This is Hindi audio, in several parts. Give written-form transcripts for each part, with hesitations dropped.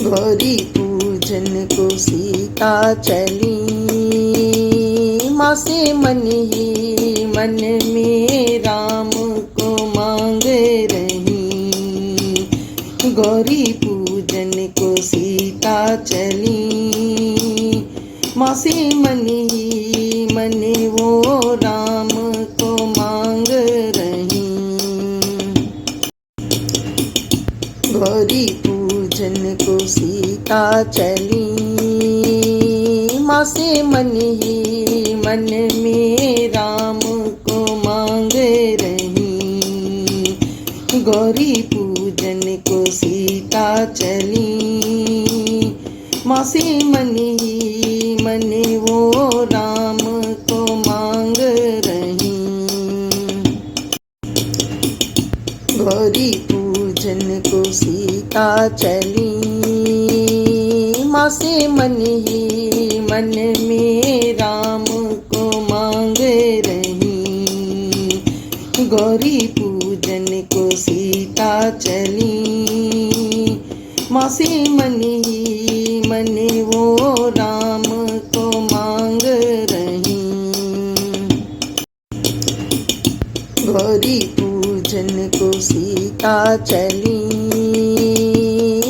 गौरी पूजन को सीता चली, माँ से मन ही मन में राम को मांग रही। गौरी पूजन को सीता चली, माँ से मन ही मन वो राम को मांग रही। गौरी पूजन को सीता चली, माँ से मन ही मन में राम को मांग रही। गौरी पूजन को सीता चली, माँ से मन ही मन वो राम को मांग रही। गौरी पूजन को सीता चली, माँ से मन ही मन में राम को मांग रही। गौरी पूजन को सीता चली, माँ से मन ही मन वो राम को मांग रही। गौरी पूजन को सीता चली,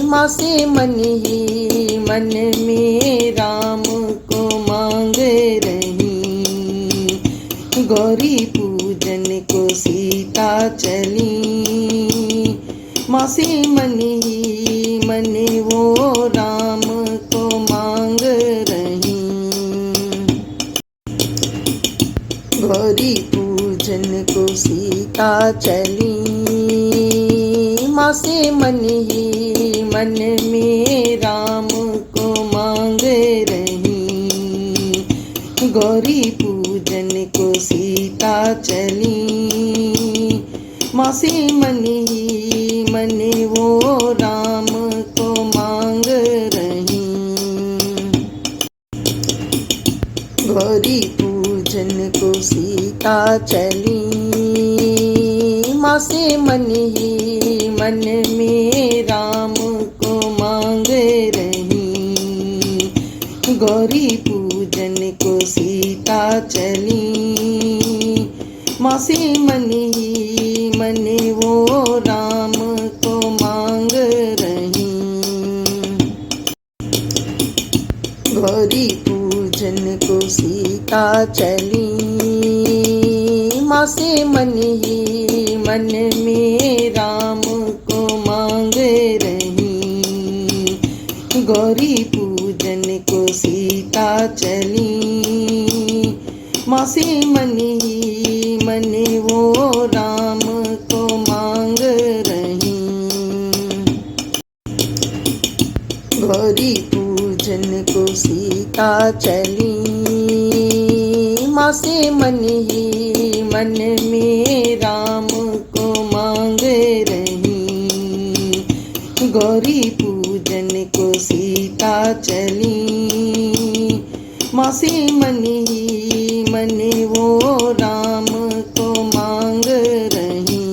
माँ से मन ही मन में राम को मांग रही। गौरी पूजन को सीता चली, माँ से मन ही मन वो राम को मांग रही। गौरी पूजन को सीता चली, माँ से मन ही मन में राम को मांग रही। गौरी पूजन को सीता चली, माँ से मन ही मन वो राम को मांग रही। गौरी पूजन को सीता चली, माँ से मन ही मन में राम को मांग रही। गौरी पूजन को सीता चली, माँ से मन ही मन वो राम को मांग रही। गौरी पूजन को सीता चली, माँ से मन ही मन में राम को मांग रही। गौरी पूजन को सीता चली, माँ से मन ही मन वो राम को मांग रही। गौरी पूजन को सीता चली, माँ से मन ही मन में राम को मांग रही। गौरी पूजन को सीता चली, माँ से मन ही मन वो राम को मांग रही।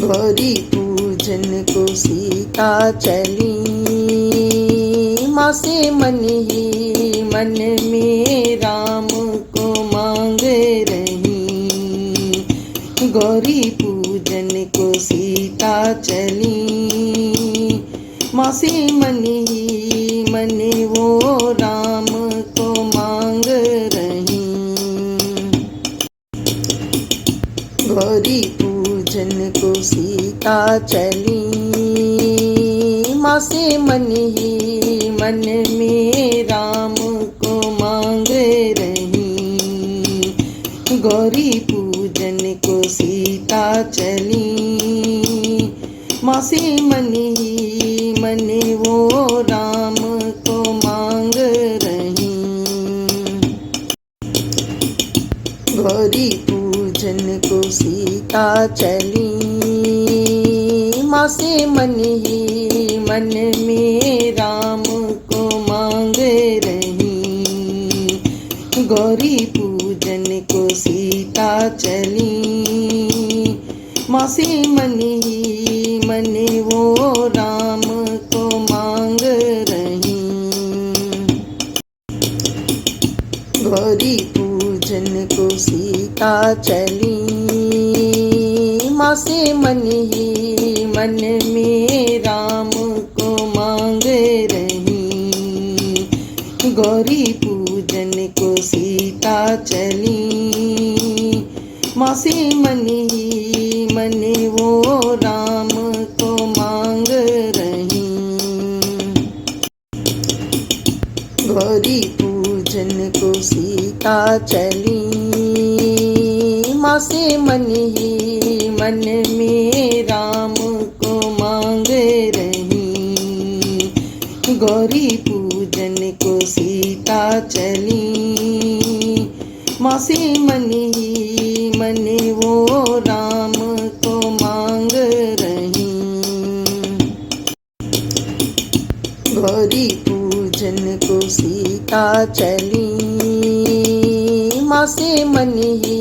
गौरी पूजन को सीता चली, माँ से मन ही मन में राम को मांग रही। गौरी पूजन को सीता चली, माँ से मन ही मन वो राम को मांग रही। गौरी पूजन को सीता चली, माँ से मन ही मन में राम को मांग रही। गौरी पूजन को सीता चली, माँ से मन ही मन वो राम को मांग रही। गौरी पूजन को सीता चली, माँ से मन ही मन में राम को मांग रही। गौरी पूजन को सीता चली, माँ से मन ही मन वो सीता चली, माँ से मन ही मन में राम को मांग रही। गौरी पूजन को सीता चली, माँ से मन ही मन वो राम को मांग रही। गौरी पूजन को सीता चली, माँ से मन ही मन में राम को मांग रही। गौरी पूजन को सीता चली, माँ से मन ही मन वो राम को मांग रही। गौरी पूजन को सीता चली, माँ से मन ही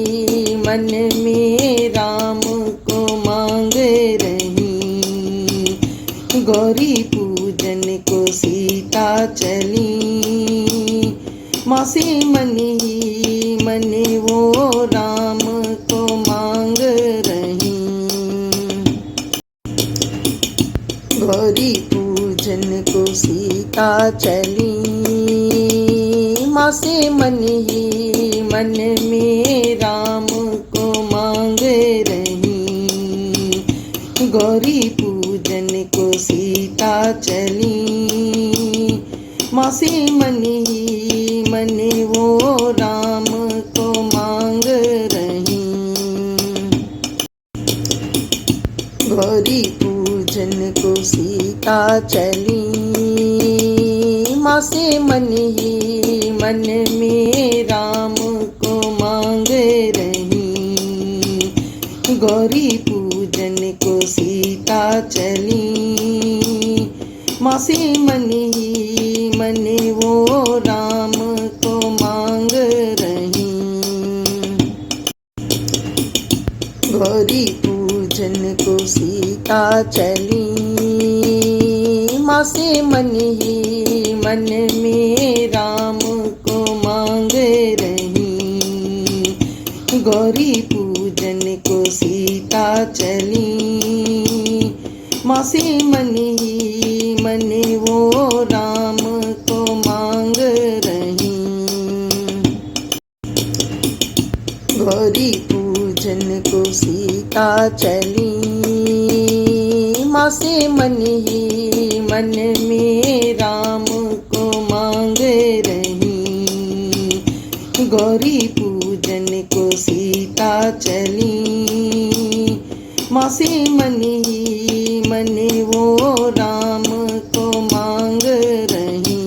मन में राम को मांग रही। गौरी पूजन को सीता चली, माँ से मन ही मन वो राम को मांग रही। गौरी पूजन को सीता चली, माँ से मन ही मन में राम को मांग रही। गौरी पूजन को सीता चली, माँ से मन ही मन वो राम को मांग रही। गौरी पूजन को सीता चली, माँ से मन ही मन में राम को मांग रही। गौरी पूजन को सीता चली, माँ से मन ही मन वो राम को मांग रही। गौरी पूजन को सीता चली, माँ से मन ही मन में राम को मांग रही। गौरी पूजन को सीता चली, माँ से मन ही मन वो राम को मांग रही। गौरी पूजन को सीता चली, माँ से मन ही मन में राम को मांग रही। गौरी पूजन को सीता चली, माँ से मन ही मन वो राम को मांग रही।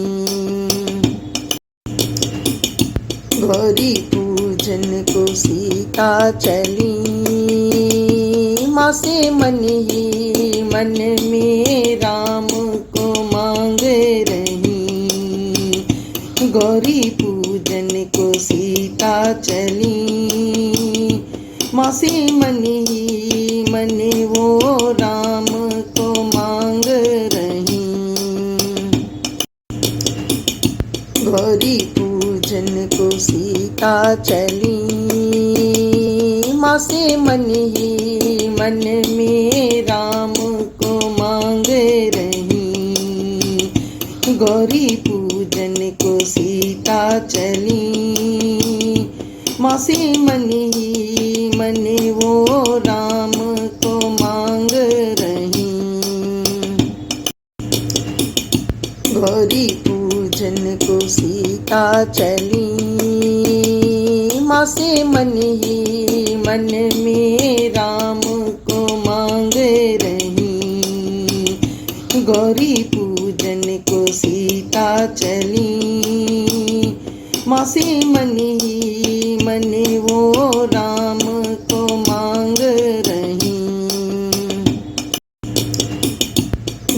गौरी पूजन को सीता चली, माँ से मन ही मन में राम को मांग रही। गौरी पूजन को सीता चली, माँ से मन ही मन वो राम को मांग रही। गौरी पूजन को सीता चली, माँ से मन ही मन में राम को मांग रही। गौरी पूजन को सीता चली, माँ से मन ही मन वो राम को मांग रही। गौरी पूजन को सीता चली, माँ से मन ही मन में राम को मांग रही। गौरी पूजन को सीता चली, माँ से मन ही मन वो राम को मांग रही।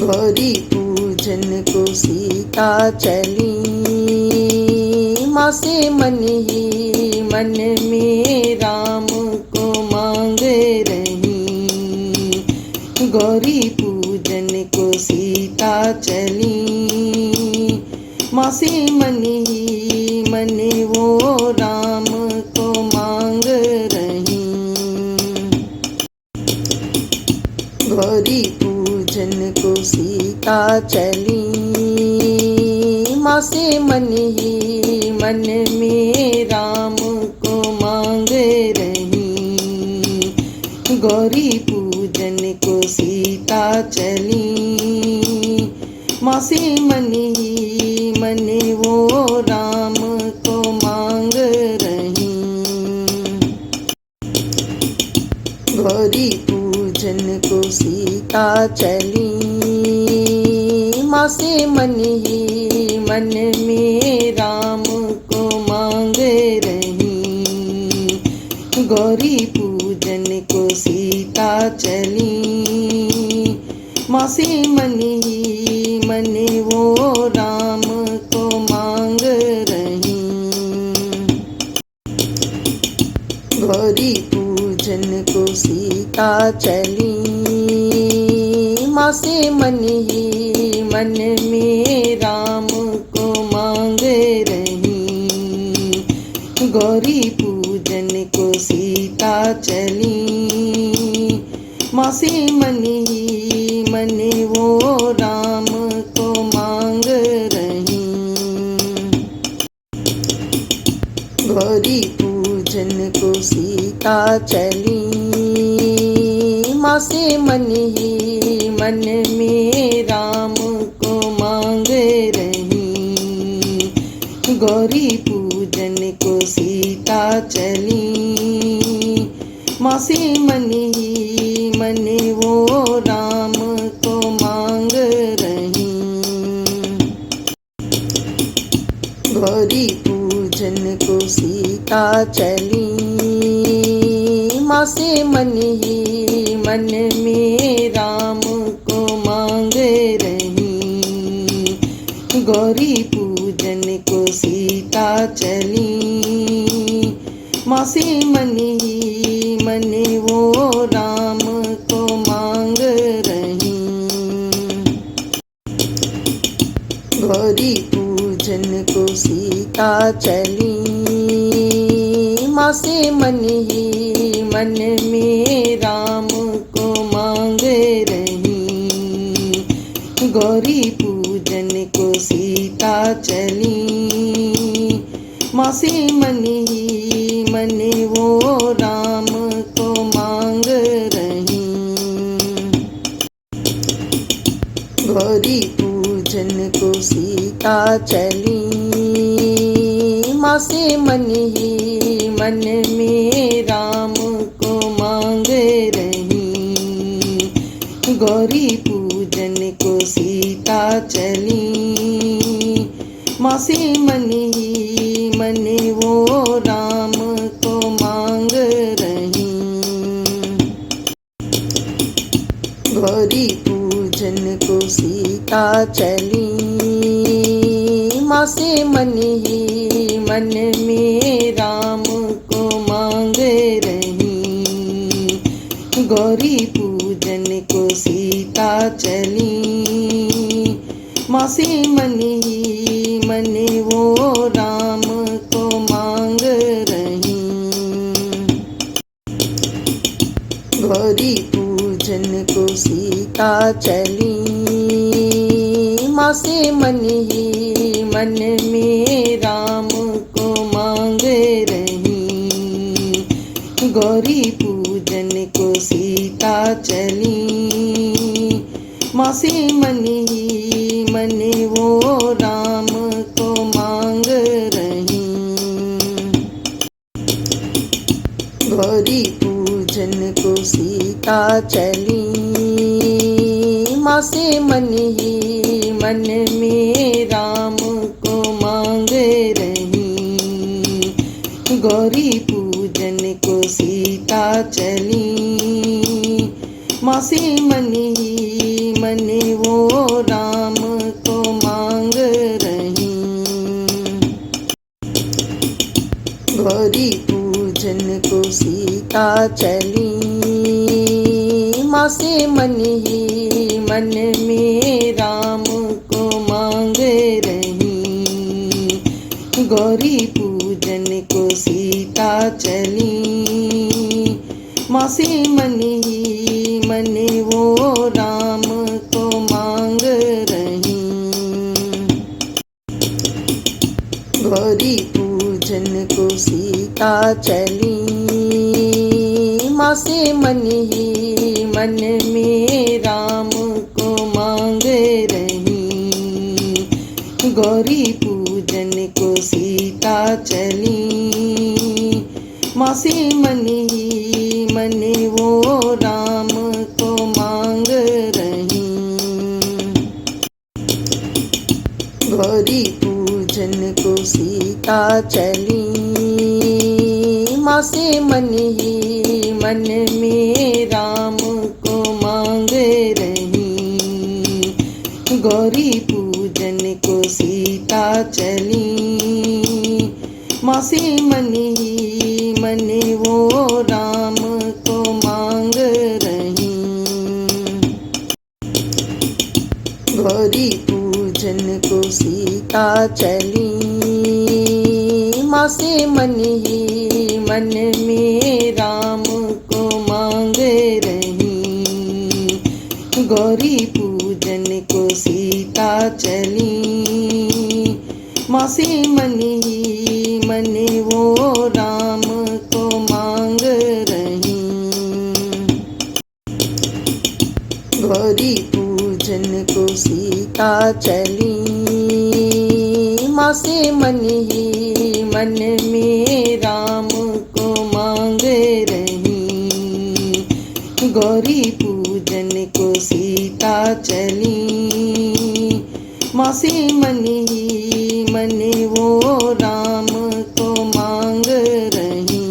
गौरी पूजन को सीता चली, माँ से मन ही मन में राम को मांग रही। गौरी पूजन को सीता चली, माँ से मन ही मन वो राम को मांग गौरी पूजन को सीता चली, माँ से मन ही मन में राम को मांग रही। गौरी पूजन को सीता चली, माँ से मन ही मन वो राम को मांग रही। गौरी पूजन को सीता चली, माँ से मन ही मन में राम को मांग रही। गौरी पूजन को सीता चली, माँ से मन ही मन वो राम को मांग रही। गौरी पूजन को सीता चली, माँ से मन ही मन में राम को मांग रही। गौरी पूजन को सीता चली, माँ से मन ही मन वो राम को मांग रही। गौरी पूजन को सीता चली, माँ से मन ही मन में राम को मांग रही। गौरी पूजन को सीता चली, माँ से मन ही मन वो राम को मांग रही। गौरी पूजन को सीता चली, माँ से मन ही मन में राम को मांग रही। गौरी पूजन को सीता चली, माँ से मन ही मन वो राम को मांग रही। गौरी पूजन को सीता चली, माँ से मन ही मन में राम को मांग रही। गौरी पूजन को सीता चली, माँ से मन ही मन वो राम को मांग रही। गौरी पूजन को सीता चली, माँ से मन ही मन में राम को मांग रही। गौरी पूजन को सीता चली, माँ से मन ही मन वो राम को मांग रही। गौरी पूजन को सीता चली, माँ से मन ही मन में राम को मांग रही। गौरी पूजन को सीता चली, माँ से मन ही मन वो राम को मांग रही। गौरी पूजन को सीता चली, माँ से मन ही मन में राम को मांग रही। गौरी पूजन को सीता चली, माँ से मन ही मन वो राम को मांग रही। गौरी पूजन को सीता चली, माँ से मन ही मन में राम को मांग रही। गौरी पूजन को सीता चली, माँ से मन ही मन वो राम को मांग रही। गौरी पूजन को सीता चली, माँ से मन ही मन में राम को मांग रही। गौरी पूजन को सीता चली, माँ से मन ही मन वो सीता चली, माँ से मन ही मन में राम को मांग रही। गौरी पूजन को सीता चली, माँ से मन ही मन वो राम को मांग रही। गौरी पूजन को सीता चली, माँ से मन ही मन में राम को मांग रही। गौरी पूजन को सीता चली, माँ से मन ही मन वो राम को मांग रही। गौरी पूजन को सीता चली, माँ से मन ही मन में राम को मांग रही। गौरी पूजन को सीता चली, माँ से मन ही मन वो राम को मांग रही। गौरी पूजन को सीता चली, माँ से मन ही मन में राम को मांग रही। गौरी पूजन को सीता चली, माँ से मन ही मन वो राम को मांग रही।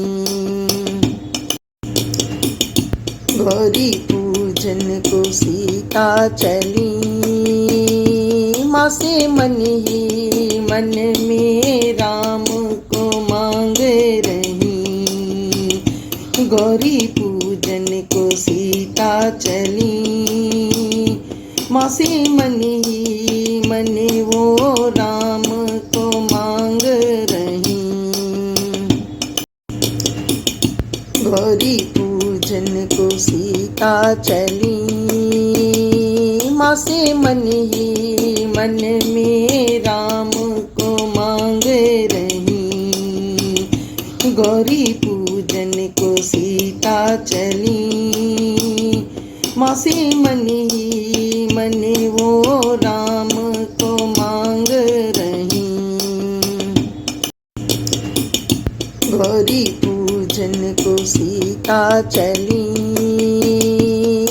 गौरी पूजन को सीता चली, माँ से मन ही मन में राम को मांग रही। गौरी पूजन को सीता चली, माँ से मन ही मन वो राम को मांग रही। गौरी पूजन को सीता चली, माँ से मन ही मन में राम को मांग रही। गौरी पूजन को सीता चली, माँ से मन ही मन वो राम को मांग रही। गौरी पूजन को सीता चली,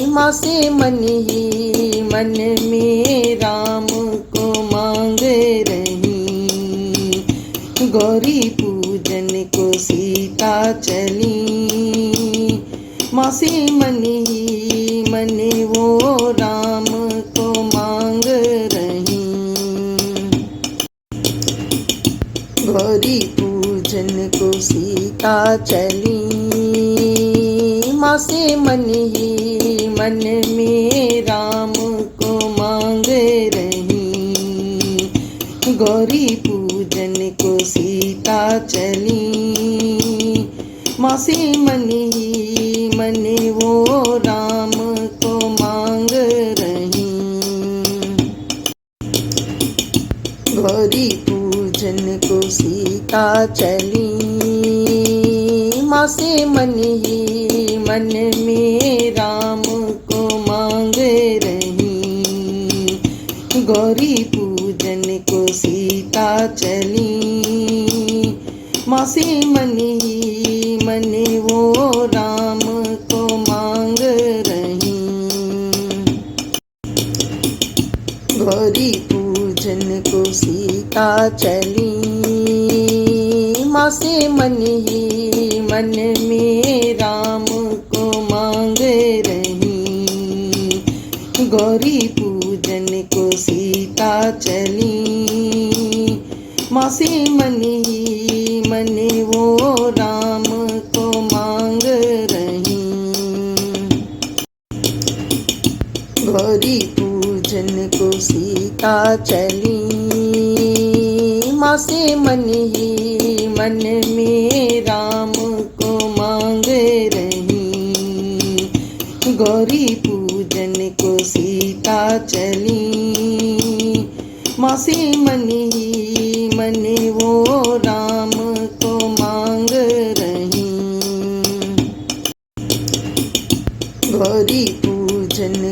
माँ से मन ही मन में राम को मांग रही। गौरी पूजन को सीता चली, माँ से मन ही मन वो राम को मांग रही। गौरी पूजन को सीता चली, माँ से मन ही मन में राम को मांग रही। गौरी पूजन को सीता चली, माँ से मन ही मन वो राम को मांग रही। गौरी पूजन को सीता चली, माँ से मन ही मन में राम को मांग रही। गौरी पूजन को सीता चली, माँ से मन ही मन वो राम को मांग रही। गौरी पूजन को सीता चली, माँ से मन ही मन में राम को मांग रही। गौरी पूजन को सीता चली, माँ से मन ही मन वो राम को मांग रही। गौरी पूजन को सीता चली, माँ से मन ही मन में राम को मांग रही। गौरी पूजन को सीता चली, माँ से मन ही मन वो राम को मांग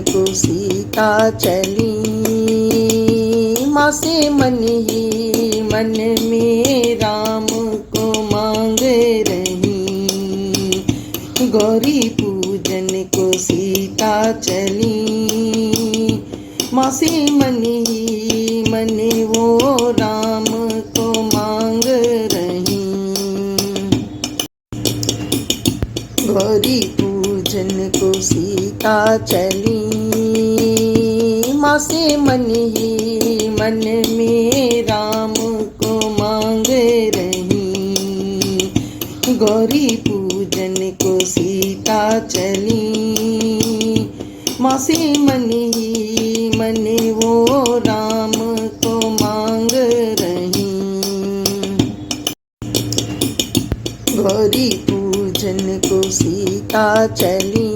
को सीता चली, माँ से मन ही मन में राम को मांग रही। गौरी पूजन को सीता चली, माँ से मन ही मन वो राम को मांग रही। गौरी पूजन को सीता चली, माँ से मन ही मन में राम को मांग रही। गौरी पूजन को सीता चली, माँ से मन ही मन वो राम को मांग रही। गौरी पूजन को सीता चली,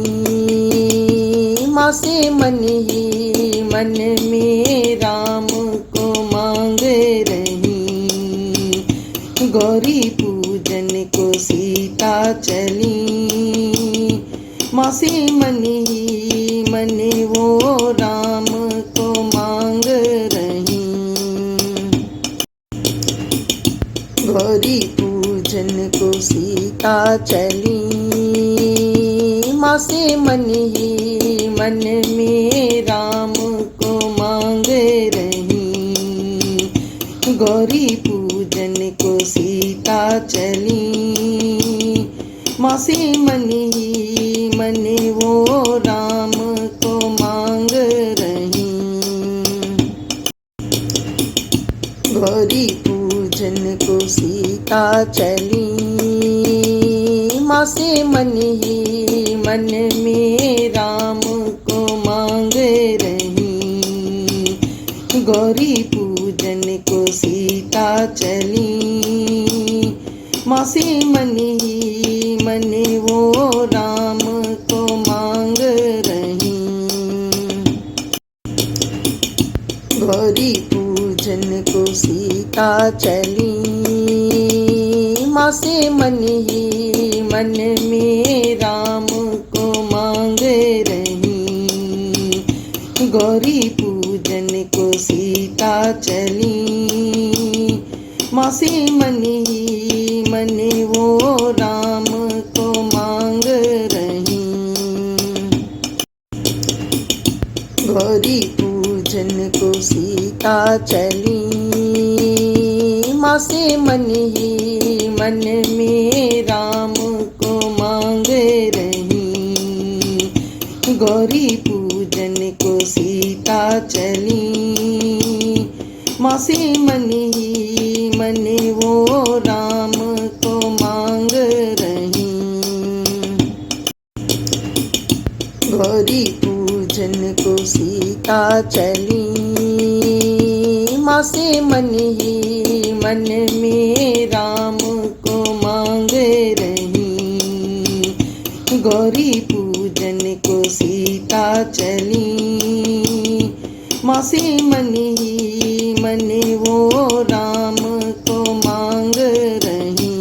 माँ से मन ही मन में राम को मांग रही। गौरी पूजन को सीता चली, माँ से मन ही मन वो राम को मांग रही। गौरी पूजन को सीता चली, माँ से मन ही मन में राम को मांग रही। गौरी पूजन को सीता चली, माँ से मन ही मन वो राम को मांग रही। गौरी पूजन को सीता चली, माँ से मन ही मन में राम को मांग रही। गौरी पूजन को सीता चली, माँ से मन ही मन वो राम को मांग रही। गौरी पूजन को सीता चली, माँ से मन ही मन में राम को मांग रही। गौरी पूजन को सीता चली, माँ से मन ही मन वो राम को मांग रही। गौरी पूजन को सीता चली, माँ से मन ही मन में राम को मांग रही। गौरी पूजन को सीता चली, माँ से मन ही मन वो राम को मांग रही। गौरी पूजन को सीता चली, माँ से मन ही मन में राम को मांग रही। गौरी पूजन को सीता चली, माँ से मन ही मन वो राम को मांग रही।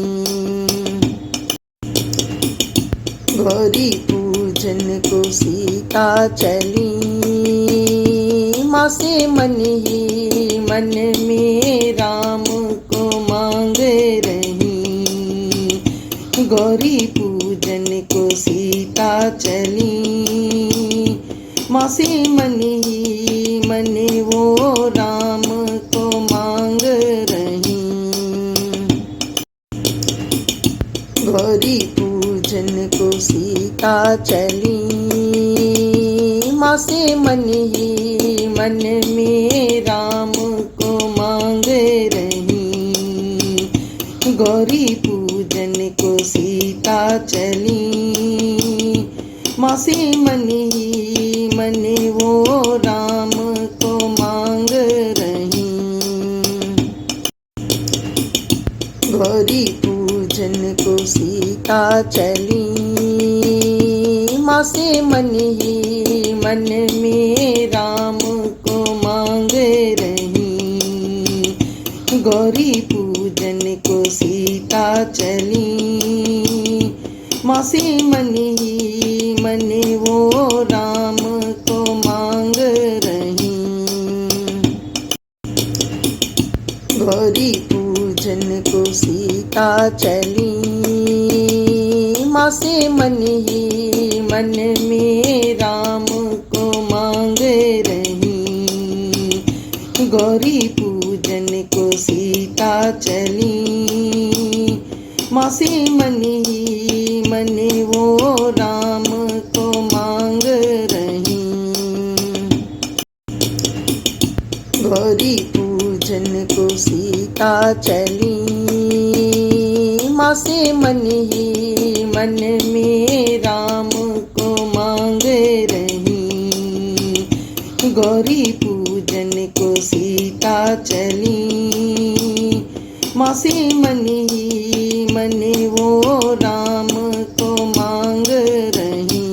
गौरी पूजन को सीता चली, माँ से मन ही मन में राम को मांग रही। गौरी पूजन को सीता चली, माँ से मन ही मन वो राम को मांग रही। गौरी पूजन को सीता चली, माँ से मन ही मन में राम को मांग रही। गौरी पूजन को सीता चली, माँ से मन ही मन वो राम को मांग रही। गौरी पूजन को सीता चली, माँ से मन ही मन में राम को मांग रही। गौरी पूजन को सीता चली, माँ से मन ही मन वो राम को सीता चली, माँ से मन ही मन में राम को मांग रही। गौरी पूजन को सीता चली, माँ से मन ही मन वो राम को मांग रही। गौरी पूजन को सीता चली, माँ से मन ही मन में राम को मांग रही। गौरी पूजन को सीता चली, माँ से मन ही मन वो राम को मांग रही।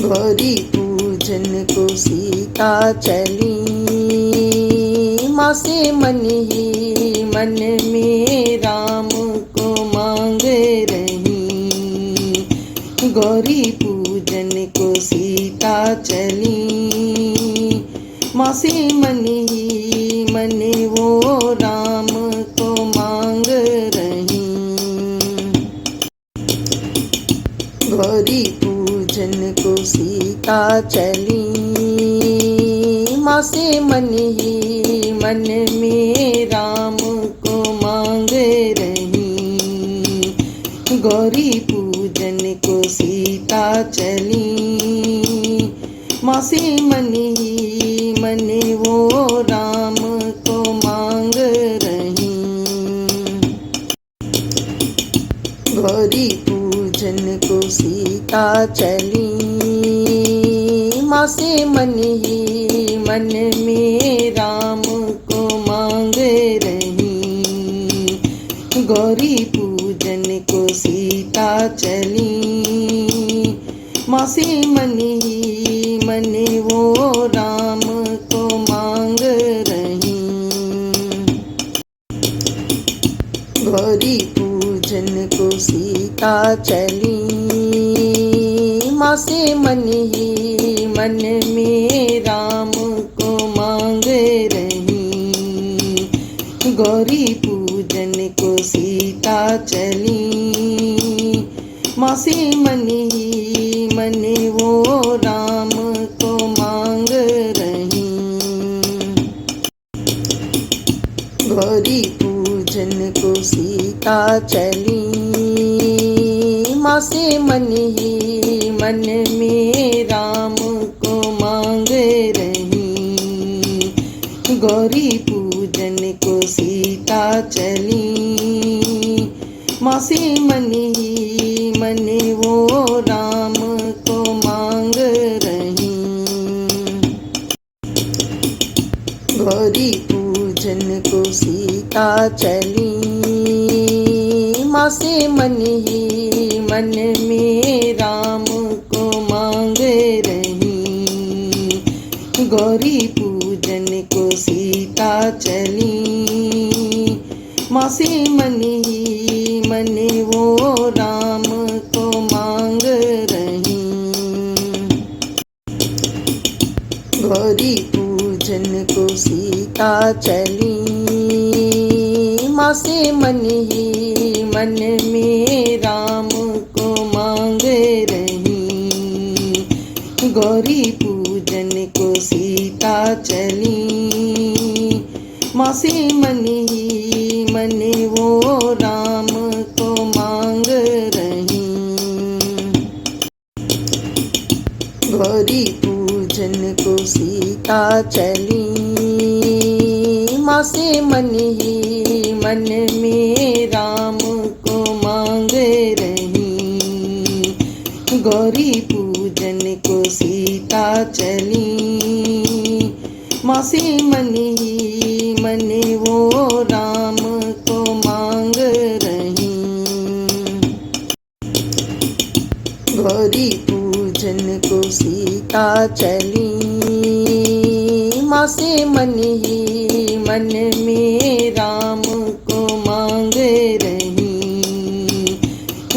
गौरी पूजन को सीता चली, माँ से मन ही मन में राम को मांग रही। गौरी पूजन को सीता चली, माँ से मन ही मन वो राम को मांग रही। गौरी पूजन को सीता चली, माँ से मन ही मन में राम को मांग रही। गौरी पूजन को सीता चली, माँ से मन ही मन वो राम को मांग रही। गौरी पूजन को सीता चली, माँ से मन ही मन में राम को मांग रही। गौरी पूजन को सीता चली, माँ से मन ही मन वो राम को मांग रही। गौरी पूजन को सीता चली, माँ से मन ही मन में राम को मांग रही। गौरी पूजन को सीता चली, माँ से मन ही मन वो राम को मांग रही। गौरी पूजन को सीता चली, माँ से मन ही मन में राम को मांग रही। गौरी पूजन को सीता चली, माँ से मन ही मन वो राम को मांग रही। गौरी पूजन को सीता चली, माँ से मन ही मन में राम को मांग रही। गौरी पूजन को सीता चली, माँ से मन ही मन वो राम को मांग रही। गौरी पूजन को सीता चली, माँ से मन ही मन में राम को मांग रही। गौरी पूजन को सीता चली, माँ से मन ही मन वो राम को मांग रही। गौरी पूजन को सीता चली, माँ से मन ही मन में राम को मांग रही। गौरी पूजन को सीता चली, माँ से मन ही मन वो राम को मांग रही। गौरी पूजन को सीता चली, माँ से मन ही मन में राम को मांग रही।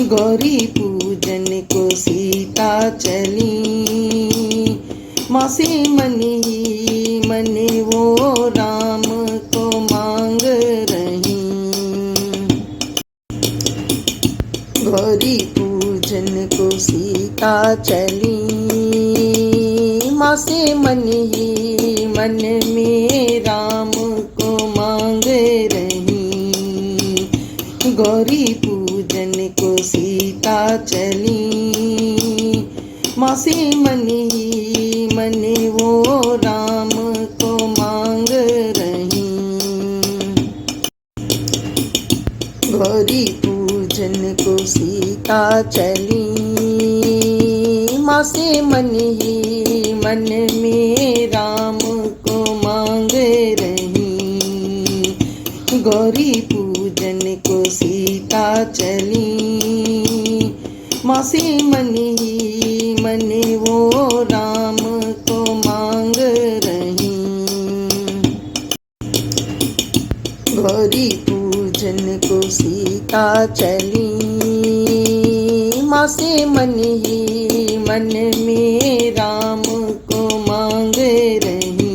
गौरी पूजन को सीता चली, माँ से मन ही मन वो राम को मांग सीता चली, माँ से मन ही मन में राम को मांग रही। गौरी पूजन को सीता चली, माँ से मन ही मन वो राम को मांग रही। गौरी पूजन को सीता चली, माँ से मन ही मन में राम को मांग रही। गौरी पूजन को सीता चली, माँ से मन ही मन वो राम को मांग रही। गौरी पूजन को सीता चली, माँ से मन ही मन में राम को मांग रही।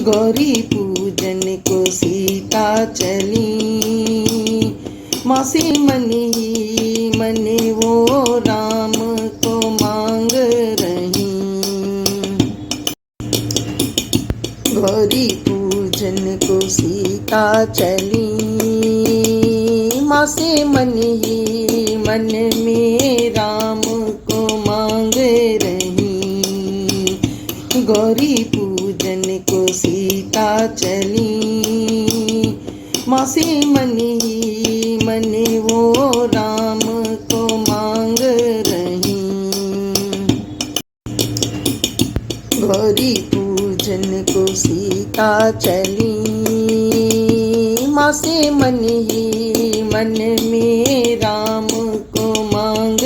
गौरी पूजन को सीता चली, माँ से मन ही मन वो राम को मांग रही। गौरी पूजन को सीता चली, माँ से मन ही मन में राम को मांग रही। गौरी पूजन को सीता चली, माँ से मन ही मन वो राम को मांग रही। गौरी पूजन को सीता चली, माँ से मन ही मन में राम को मांग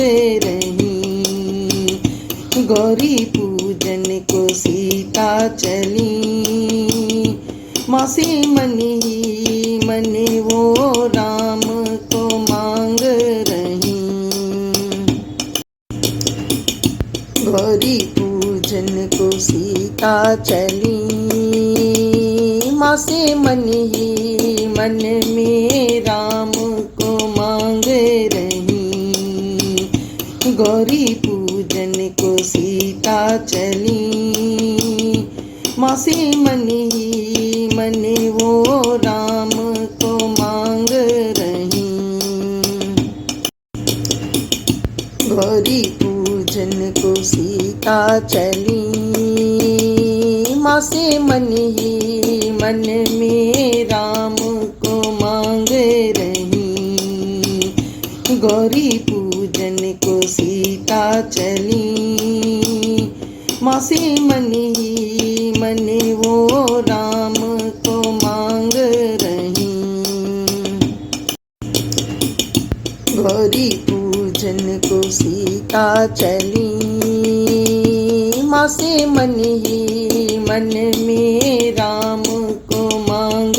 रही। गौरी पूजन को सीता चली, माँ से मन ही मन वो राम को मांग रही। गौरी पूजन को सीता चली, माँ से मन ही मन में राम को मांग रही। गौरी पूजन को सीता चली, माँ से मन ही मन वो राम को मांग रही। गौरी पूजन को सीता चली, माँ से मन ही मन में राम को मांग रही। गौरी पूजन को सीता चली, माँ से मन ही मन वो राम को मांग रही। गौरी पूजन को सीता चली, माँ से मन ही मन में राम को मांग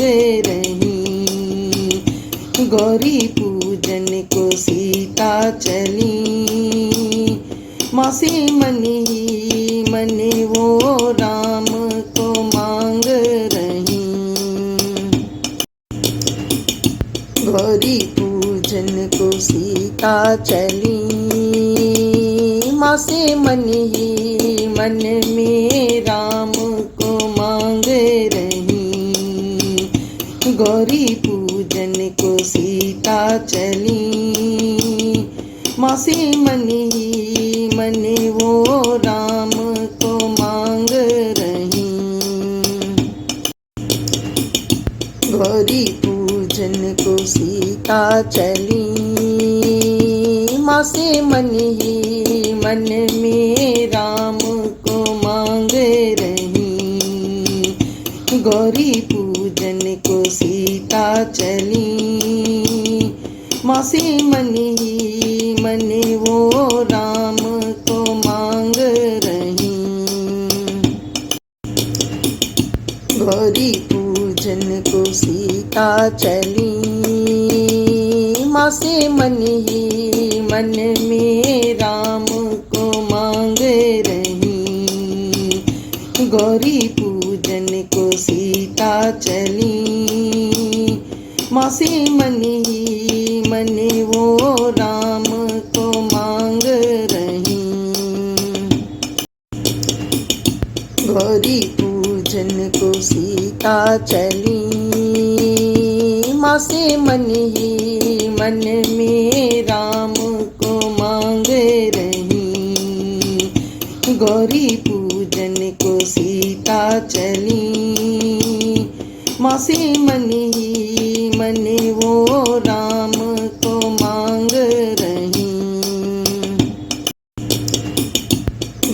रही। गौरी पूजन को सीता चली, माँ से मन ही मन वो राम को मांग रही। गौरी पूजन को सीता चली, माँ से मन ही मन में राम को मांग रही। गौरी पूजन को सीता चली, माँ से मन ही मन वो राम को मांग रही। गौरी पूजन को सीता चली, माँ से मन ही मन में राम को मांग रही। गौरी पूजन को सीता चली, माँ से मन ही मन वो राम को मांग रही। गौरी पूजन को सीता चली, माँ से मन ही मन में राम को मांग रही। गौरी पूजन को सीता चली, माँ से मन ही मन वो राम को मांग गौरी पूजन को सीता चली, माँ से मन ही मन में राम को मांग रही। गौरी पूजन को सीता चली, माँ से मन ही मन वो राम को मांग रही।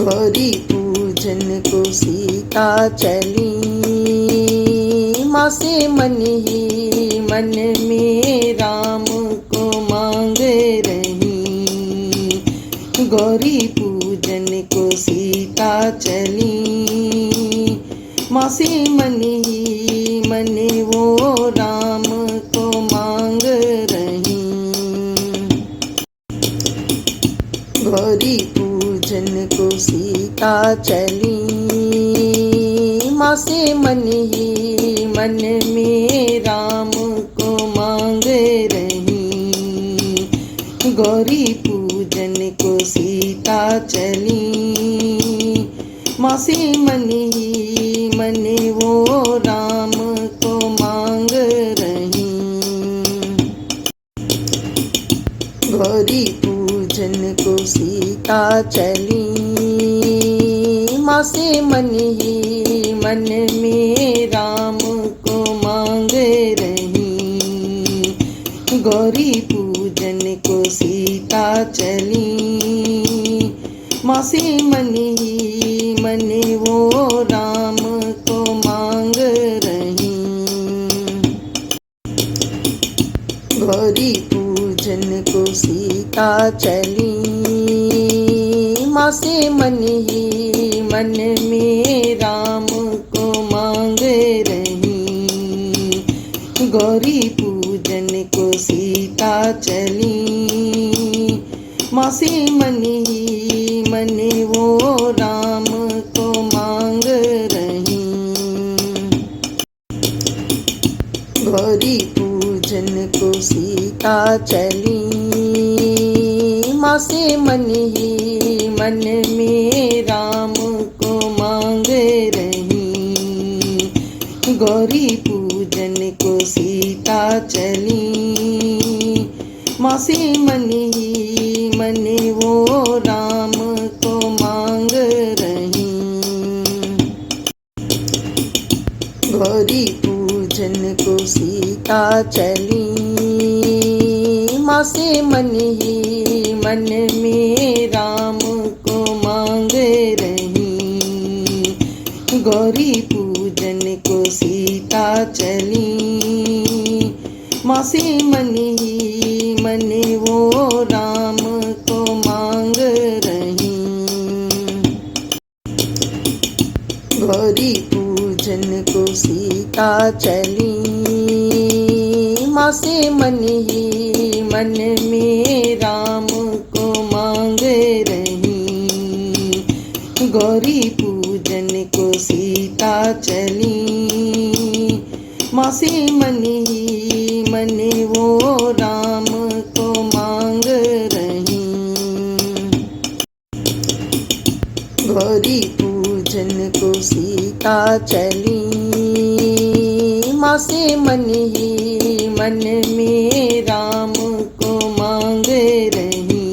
गौरी पूजन को सीता चली, माँ से मन ही मन में राम को मांग रही। गौरी पूजन को सीता चली, माँ से मन ही मन वो राम को मांग रही। गौरी पूजन को सीता चली, माँ से मन ही मन में राम को मांग रही। गौरी पूजन को सीता चली, माँ से मन ही मन वो राम को मांग रही। गौरी पूजन को सीता चली, माँ से मन ही मन में राम को मांग रही। गौरी पूजन को सीता चली, माँ से मन ही मन वो राम को मांग रही। गौरी पूजन को सीता चली, माँ से मन ही मन में राम को मांग रही। गौरी पूजन को सीता चली, माँ से मन ही मन वो राम को मांग रही। गौरी पूजन को सीता चली, माँ से मन ही मन में राम को मांग रही। गौरी पूजन को सीता चली, माँ से मन ही मन वो राम को मांग रही। गौरी पूजन को सीता चली, माँ से मन ही मन में राम को मांग रही। गौरी पूजन को सीता चली, माँ से मन ही मन वो राम को मांग रही। गौरी पूजन को सीता चली, माँ से मन ही मन में राम को मांग रही। गौरी पूजन को सीता चली, माँ से मन ही मन वो राम को मांग रही। गौरी पूजन को सीता चली, माँ से मन ही मन में राम को मांग रही।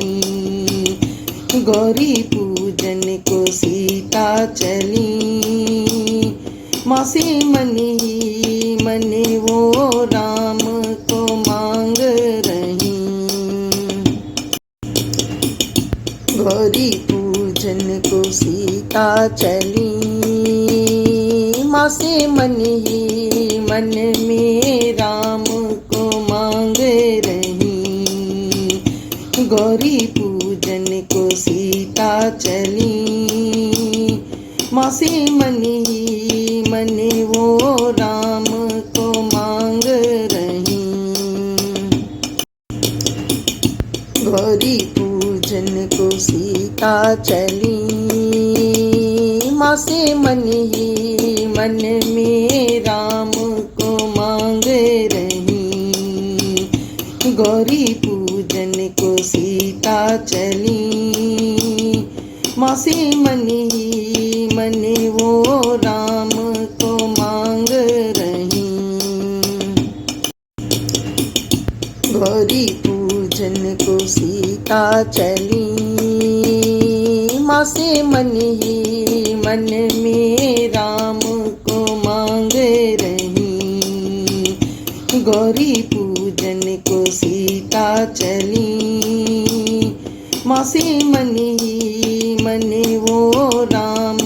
गौरी पूजन को सीता चली, माँ से मन ही मन वो राम को मांग रही। गौरी पूजन को सीता चली, माँ से मन ही मन में राम को मांग रही। गौरी पूजन को सीता चली, माँ से मन ही मन वो राम को मांग रही। गौरी पूजन को सीता चली, माँ से मन ही मन में राम को मांग रही। गौरी पूजन को सीता चली, माँ से मन ही मन वो राम को मांग रही। गौरी पूजन को सीता चली, माँ से मन ही मन में राम को मांग रही। गौरी पूजन को सीता चली, माँ से मन ही मन वो राम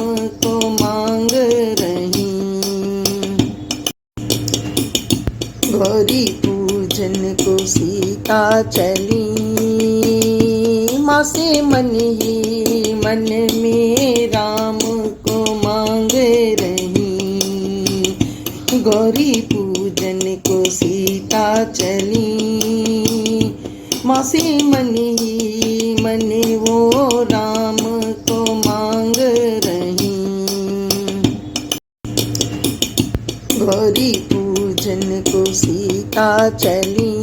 को मांग रही। गौरी पूजन को सीता चली, माँ से मन ही मन में राम को मांग रही। गौरी पूजन को सीता चली, माँ से मन ही मन वो राम को मांग रही। गौरी पूजन को सीता चली,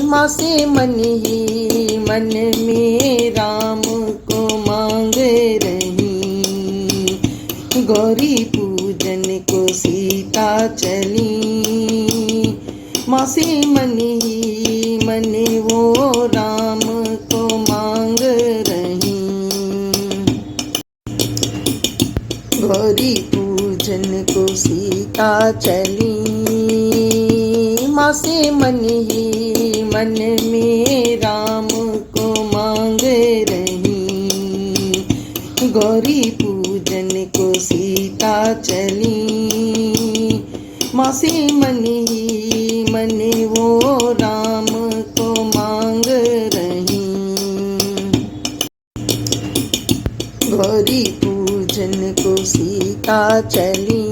माँ से मन ही मन में राम को मांग रही। गौरी पूजन को सीता चली, माँ से मन ही मन वो राम को मांग रही। गौरी पूजन को सीता चली, माँ से मन ही मन में राम को मांग रही। गौरी पूजन को सीता चली, माँ से मन ही मन वो राम को मांग रही। गौरी पूजन को सीता चली,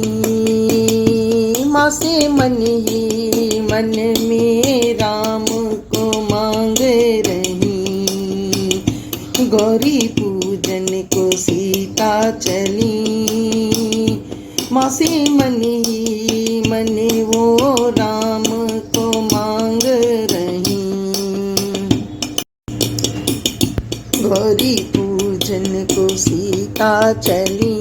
माँ से मन ही मन में राम को मांग रही। गौरी पूजन को सीता चली, माँ से मन ही मन वो राम को मांग रही। गौरी पूजन को सीता चली,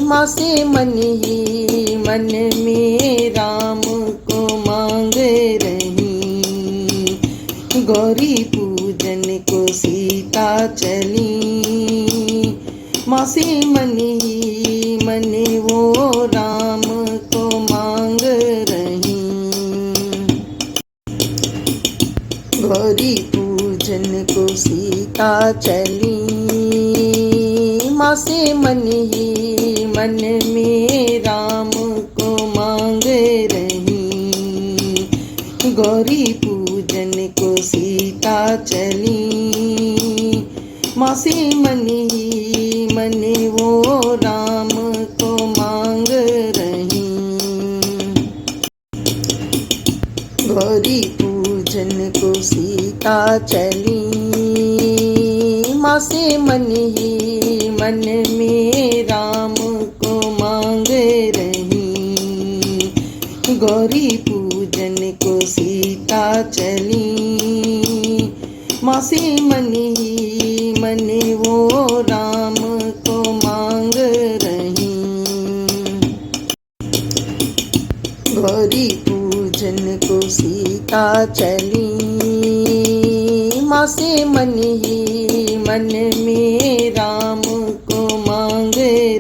माँ से मन ही मन में राम को मांग रही। गौरी पूजन को सीता चली, माँ से मन ही मन वो राम को मांग रही। गौरी पूजन को सीता चली, माँ से मन ही मन में राम को मांग रही। गौरी पूजन को सीता चली, माँ से मन ही मन वो राम को मांग रही। गौरी पूजन को सीता चली, माँ से मन ही मन में राम को मांग रही। गौरी पूजन को सीता चली, माँ से मन ही मन वो राम को मांग रही। गौरी पूजन को सीता चली, माँ से मन ही मन में राम को मांग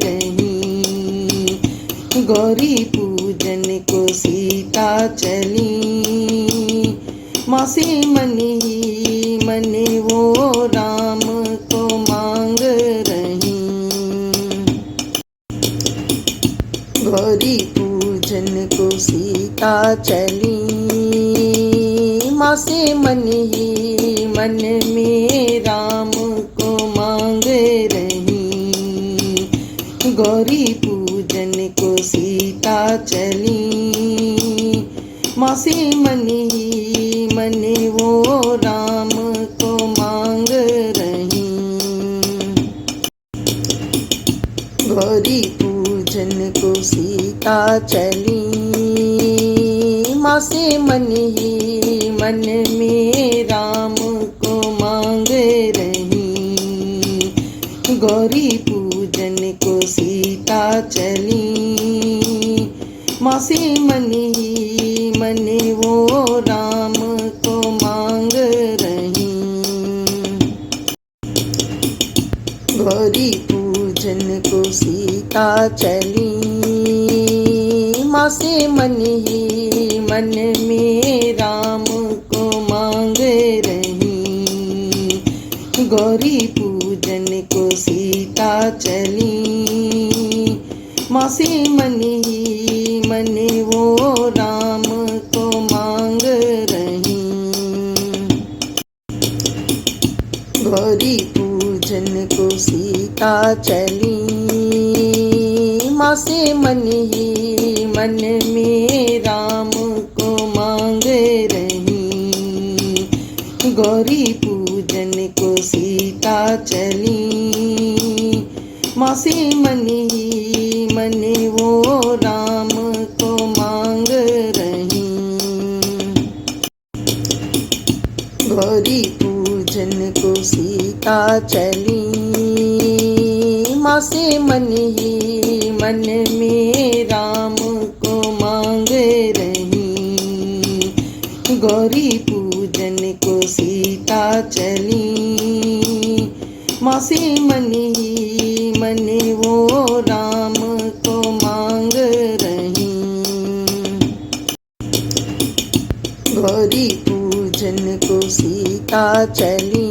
रही। गौरी पूजन को सीता चली, माँ से मन ही मन वो राम को मांग रही। गौरी पूजन को सीता चली, माँ से मन ही मन में राम को मांग रही। गौरी पूजन को सीता चली, माँ से मन ही मन वो राम को मांग रही। गौरी पूजन को सीता चली, माँ से मन ही मन में राम को मांग रही। गौरी पूजन को सीता चली, माँ से मन ही मन वो राम को मांग रही। गौरी पूजन को सीता चली, माँ से मन ही मन में राम को मांग रही। गौरी पूजन को सीता चली, माँ से मन ही मन वो राम को मांग रही। गौरी पूजन को सीता चली, माँ से मन ही मन में राम को मांग रही। गौरी पूजन को सीता चली, माँ से मन ही मन वो राम को मांग रही। गौरी पूजन को सीता चली, माँ से मन ही मन में राम को मांग रही। गौरी पूजन को सीता चली, माँ से मन ही मन वो राम को मांग रही। गौरी पूजन को सीता चली,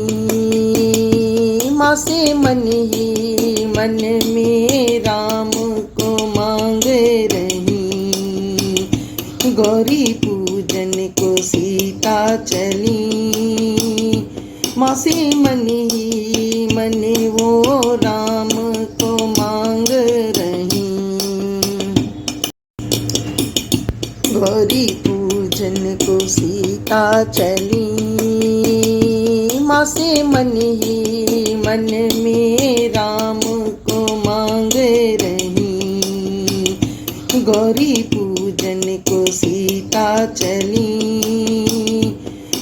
माँ से मन ही मन में राम को मांग रही। गौरी पूजन को सीता चली, माँ से मन ही मन वो राम को मांग रही। गौरी पूजन को सीता चली, माँ से मन ही मन में राम को मांग रही। गौरी पूजन को सीता चली,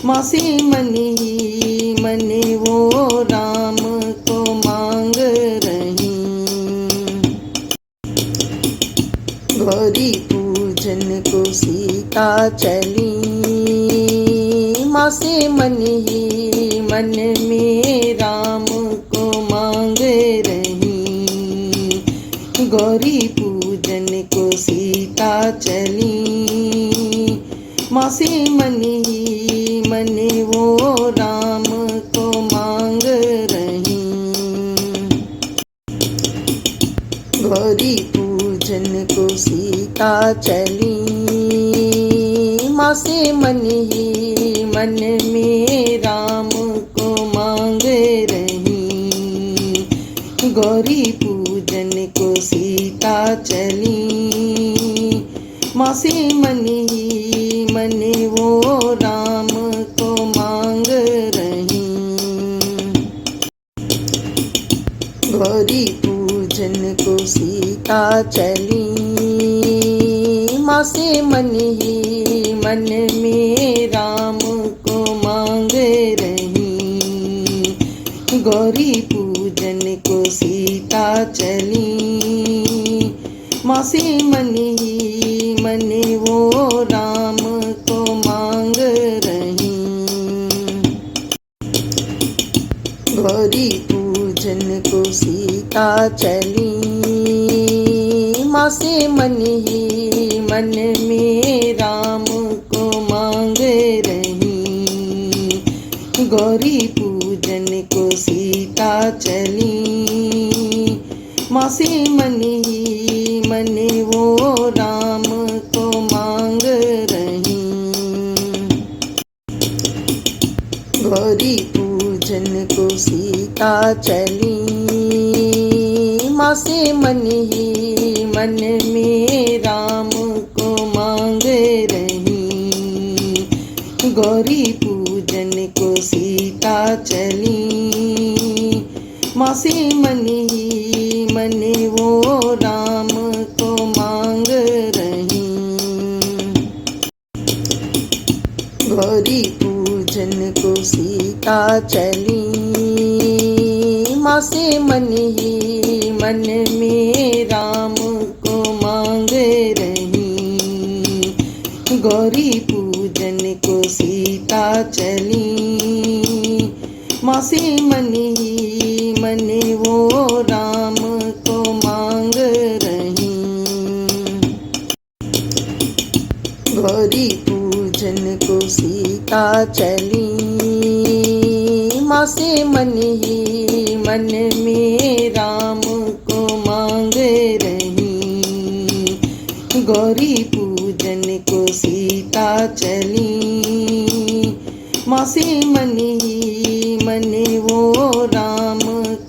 माँ से मन ही मन वो राम को मांग रही। गौरी पूजन को सीता चली, माँ से मन ही मन में राम को मांग रही। गौरी पूजन को सीता चली, माँ से मन ही मन वो राम को मांग रही। गौरी पूजन को सीता चली, माँ से मन ही मन में राम को मांग रही। गौरी पूजन को सीता चली, माँ से मन ही मन वो राम को मांग रही। गौरी पूजन को सीता चली, माँ से मन ही मन में राम को मांग रही। गौरी पूजन को सीता चली, माँ से मन ही मन वो राम को मांग रही। गौरी पूजन को सीता चली, माँ से मन ही मन में राम को मांग रही। गौरी पूजन को सीता चली, माँ से मन ही मन वो राम को मांग रही। गौरी पूजन को सीता चली, माँ से मन ही मन में राम को मांग रही। गौरी पूजन को सीता चली, माँ से मन ही मन वो राम को मांग रही। गौरी पूजन को सीता चली, माँ मासे मन ही मन में राम को मांग रही। गौरी पूजन को सीता चली, मासे मन ही मन वो राम को मांग रही। गौरी पूजन को सीता चली, मासे मन ही मन में राम को मांग रही। गौरी पूजन को सीता चली, मासे मन ही मन वो राम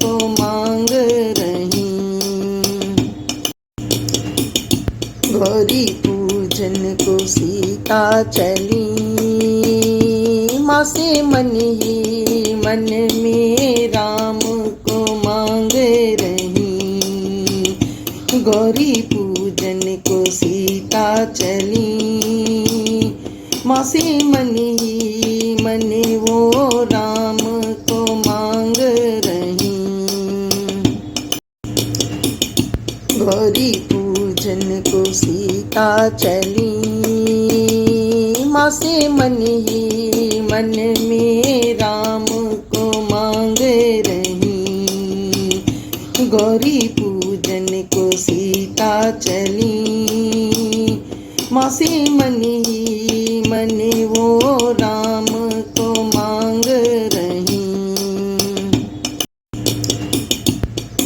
को मांग रही। गौरी पूजन को सीता चली, मासे मन ही मन में राम को मांग रही। गौरी पूजन को सीता चली, मासे मन ही मन वो राम को मांग रही। गौरी पूजन को सीता चली, मासे मन ही मन में राम को मांग रही। गौरी पूजन को सीता चली, मासे मन ही मन वो राम को मांग रही।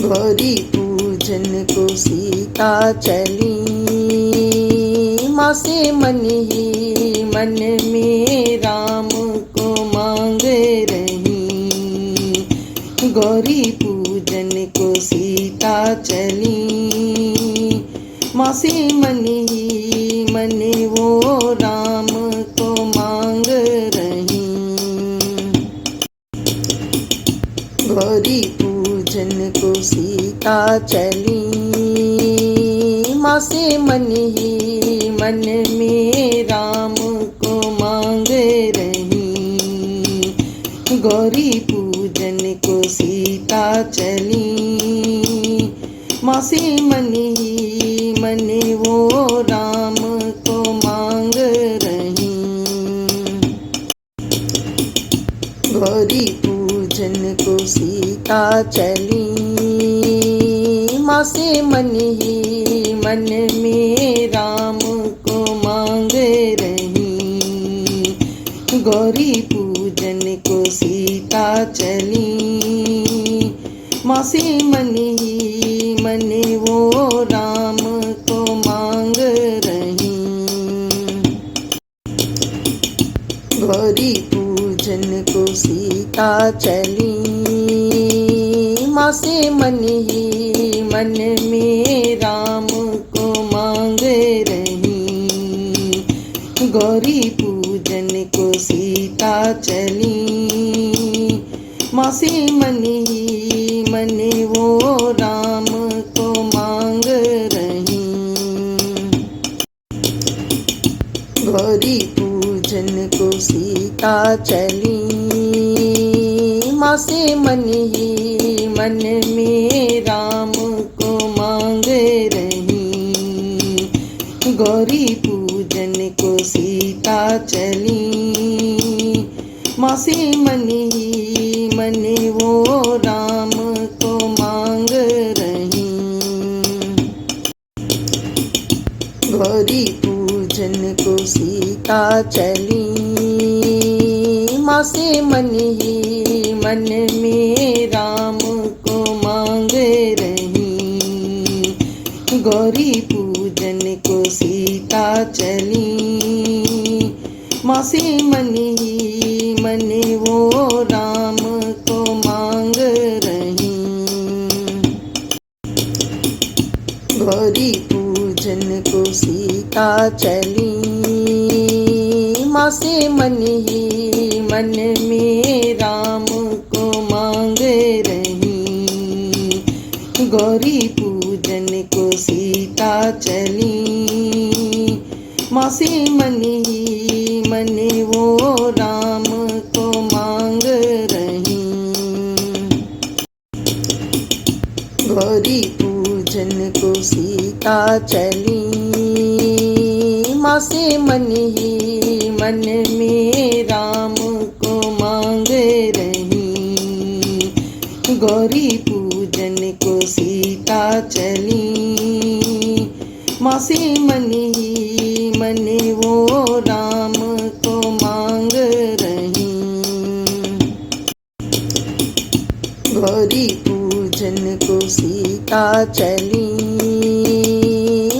गौरी पूजन को सीता चली, मासे मन ही मन में राम को मांग रही। गौरी पूजन को सीता चली, मासे मन ही मन वो राम को मांग रही। गौरी पूजन को सीता चली, मासे मन ही मन में राम को मांग रही। गौरी पूजन को सीता चली, मासे मन ही मन वो राम को मांग रही। गौरी पूजन को सीता चली, मासे मन ही मन में राम को मांग रही। गौरी पूजन को सीता चली, मासे मन ही मन वो राम को मांग रही। गौरी पूजन को सीता चली, मासे मन ही मन में राम को मांग रही। गौरी पूजन को सीता चली, मासे मन ही मन वो राम को मांग रही। गौरी पूजन को सीता चली, मासे मन ही मन में राम को मांग रही। गौरी पूजन को सीता चली, मासे मन ही मन वो राम को मांग रही। गौरी पूजन को सीता चली, मासे मन ही मन में राम को मांग रही। गौरी पूजन को सीता चली, मासे मन ही मन वो राम को मांग रही। गौरी पूजन को सीता चली, मासे मन ही मन में राम को मांग रही। गौरी पूजन को सीता चली, मासे मन ही मन वो राम को मांग रही। गौरी पूजन को सीता चली, माँ से मन ही मन में राम को मांग रही। गौरी पूजन को सीता चली, माँ से मन ही मन वो राम को मांग रही। गौरी पूजन को सीता चली,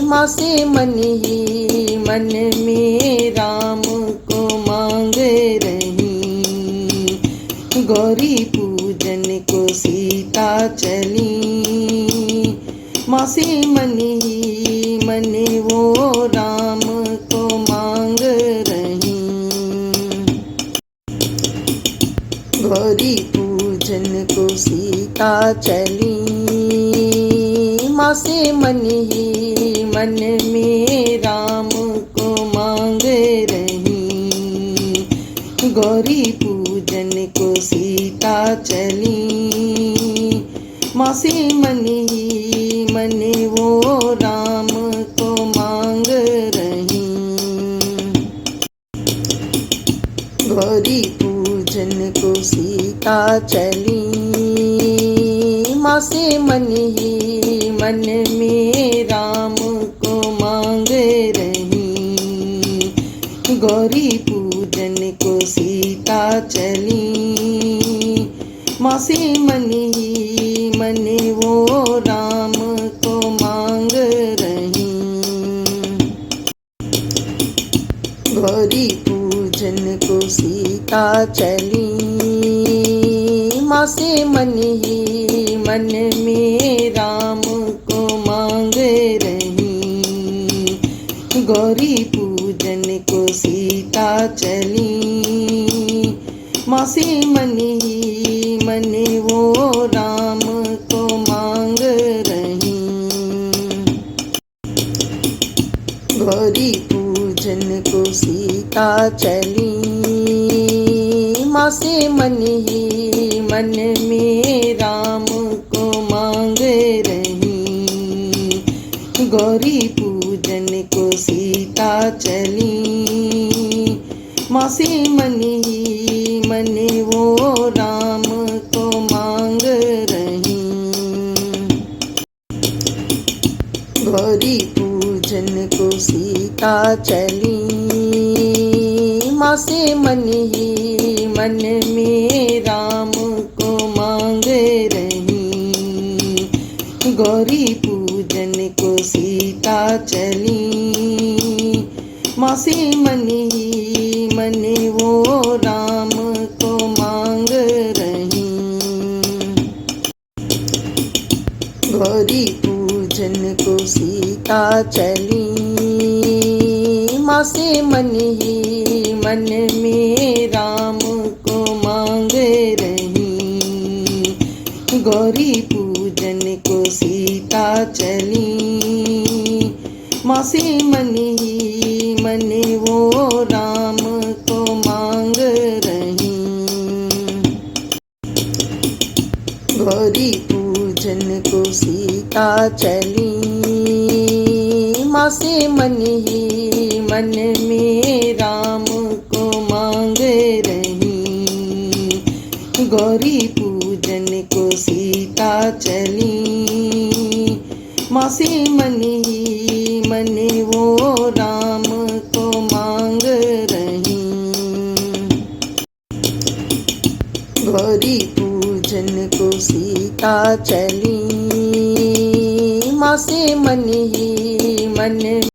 माँ से मन ही मन में राम को मांग रही। गौरी पूजन को सीता चली, माँ से मन ही मन वो राम को मांग रही। गौरी पूजन को सीता चली, माँ से मन ही मन में राम को मांग रही। गौरी पूजन को सीता चली, माँ से मन ही मन वो राम को मांग रही। गौरी पूजन को सीता चली, माँ से मन ही मन में राम को मांग रही। गौरी पूजन को सीता चली, माँ से मन ही मन वो राम को मांग रही। गौरी पूजन को सीता चली, माँ से मन ही मन में राम को मांग रही। गौरी पूजन को सीता चली, माँ से मन ही मन वो राम को मांग रही। गौरी पूजन को सीता चली, माँ से मन ही मन में राम को मांग रही। गौरी पूजन को सीता चली, माँ से मन ही मन वो राम को मांग रही। गौरी पूजन को सीता चली, माँ से मन ही मन में राम को मांग रही। गौरी पूजन को सीता चली, माँ से मन ही मन वो राम को मांग रही। गौरी पूजन को सीता चली, माँ से मन ही मन में राम को मांग रही। गौरी पूजन को सीता चली, माँ से मन ही मन वो राम को मांग रही। गौरी पूजन को सीता चली, माँ से मन ही मन में राम को मांग रही। गौरी पूजन को सीता चली, माँ से मन ही मन वो राम को मांग रही। गौरी पूजन को सीता चली, माँ से मन ही मन